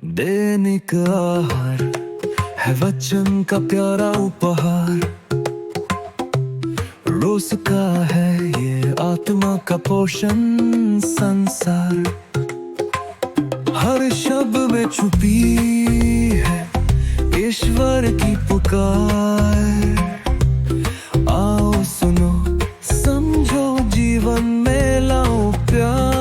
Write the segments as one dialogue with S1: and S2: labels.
S1: दैनिक आहार है वचन का प्यारा उपहार, रोज का है ये आत्मा का पोषण संसार। हर शब्द में छुपी है ईश्वर की पुकार। आओ सुनो समझो जीवन में लाओ प्यार।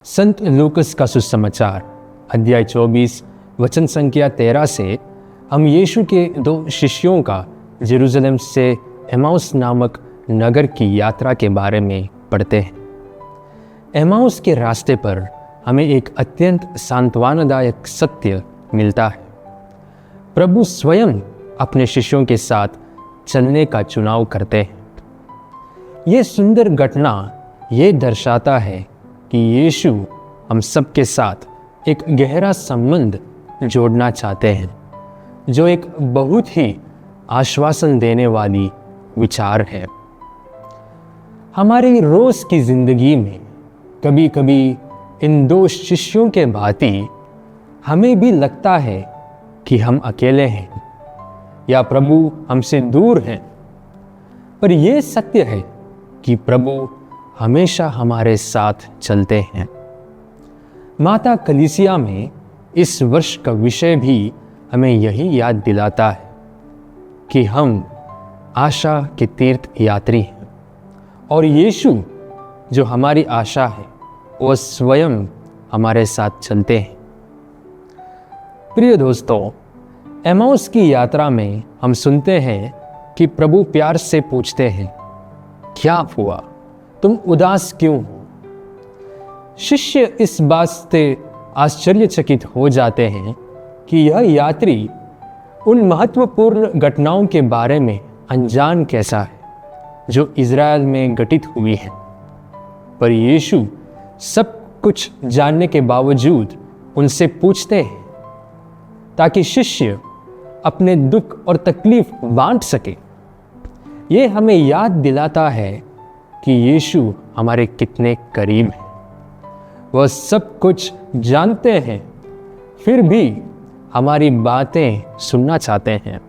S2: संत लूकस का सुसमाचार अध्याय 24 वचन संख्या 13 से हम यीशु के 2 शिष्यों का जेरूसलम से एमाउस नामक नगर की यात्रा के बारे में पढ़ते हैं। एमाउस के रास्ते पर हमें एक अत्यंत सांत्वनादायक सत्य मिलता है। प्रभु स्वयं अपने शिष्यों के साथ चलने का चुनाव करते हैं। ये सुंदर घटना ये दर्शाता है कि यीशु हम सबके साथ एक गहरा संबंध जोड़ना चाहते हैं, जो एक बहुत ही आश्वासन देने वाली विचार है। हमारी रोज की जिंदगी में कभी कभी इन 2 शिष्यों के भांति हमें भी लगता है कि हम अकेले हैं या प्रभु हमसे दूर हैं, पर यह सत्य है कि प्रभु हमेशा हमारे साथ चलते हैं। माता कलीसिया में इस वर्ष का विषय भी हमें यही याद दिलाता है कि हम आशा के तीर्थ यात्री हैं और यीशु जो हमारी आशा है वह स्वयं हमारे साथ चलते हैं। प्रिय दोस्तों, एमाउस की यात्रा में हम सुनते हैं कि प्रभु प्यार से पूछते हैं, क्या हुआ, तुम उदास क्यों हो? शिष्य इस बात से आश्चर्यचकित हो जाते हैं कि यह यात्री उन महत्वपूर्ण घटनाओं के बारे में अनजान कैसा है जो इज़राइल में घटित हुई हैं। पर यीशु सब कुछ जानने के बावजूद उनसे पूछते हैं ताकि शिष्य अपने दुख और तकलीफ बांट सके। ये हमें याद दिलाता है कि यीशु हमारे कितने करीब हैं। वह सब कुछ जानते हैं, फिर भी हमारी बातें सुनना चाहते हैं।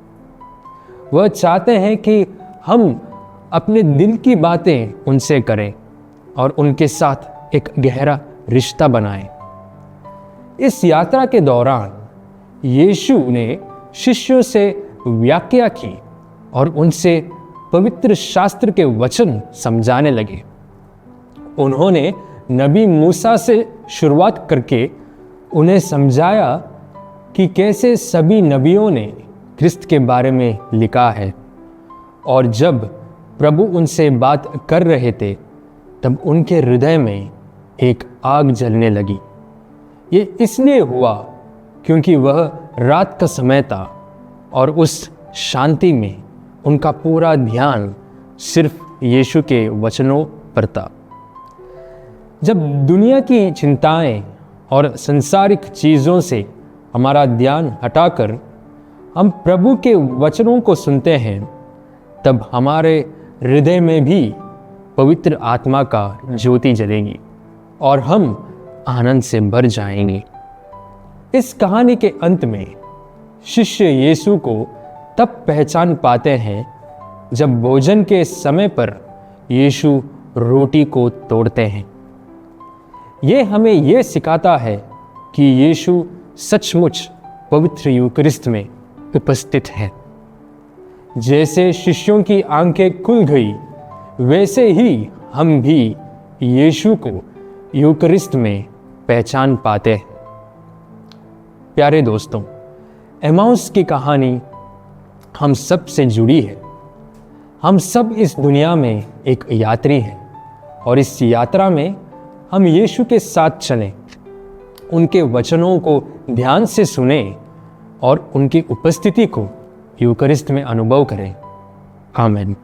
S2: वह चाहते हैं कि हम अपने दिल की बातें उनसे करें और उनके साथ एक गहरा रिश्ता बनाएं। इस यात्रा के दौरान यीशु ने शिष्यों से व्याख्या की और उनसे पवित्र शास्त्र के वचन समझाने लगे। उन्होंने नबी मूसा से शुरुआत करके उन्हें समझाया कि कैसे सभी नबियों ने ख्रिस्त के बारे में लिखा है, और जब प्रभु उनसे बात कर रहे थे तब उनके हृदय में एक आग जलने लगी। ये इसलिए हुआ क्योंकि वह रात का समय था और उस शांति में उनका पूरा ध्यान सिर्फ यीशु के वचनों पर था। जब दुनिया की चिंताएं और सांसारिक चीज़ों से हमारा ध्यान हटाकर हम प्रभु के वचनों को सुनते हैं, तब हमारे हृदय में भी पवित्र आत्मा का ज्योति जलेगी और हम आनंद से भर जाएंगे। इस कहानी के अंत में शिष्य यीशु को तब पहचान पाते हैं जब भोजन के समय पर यीशु रोटी को तोड़ते हैं। ये हमें यह सिखाता है कि यीशु सचमुच पवित्र यूकरिस्त में उपस्थित है। जैसे शिष्यों की आंखें खुल गई, वैसे ही हम भी यीशु को यूकरिस्त में पहचान पाते हैं। प्यारे दोस्तों, एमाउस की कहानी हम सब से जुड़ी है। हम सब इस दुनिया में एक यात्री हैं और इस यात्रा में हम यीशु के साथ चलें, उनके वचनों को ध्यान से सुने और उनकी उपस्थिति को यूकरिस्त में अनुभव करें। आमीन।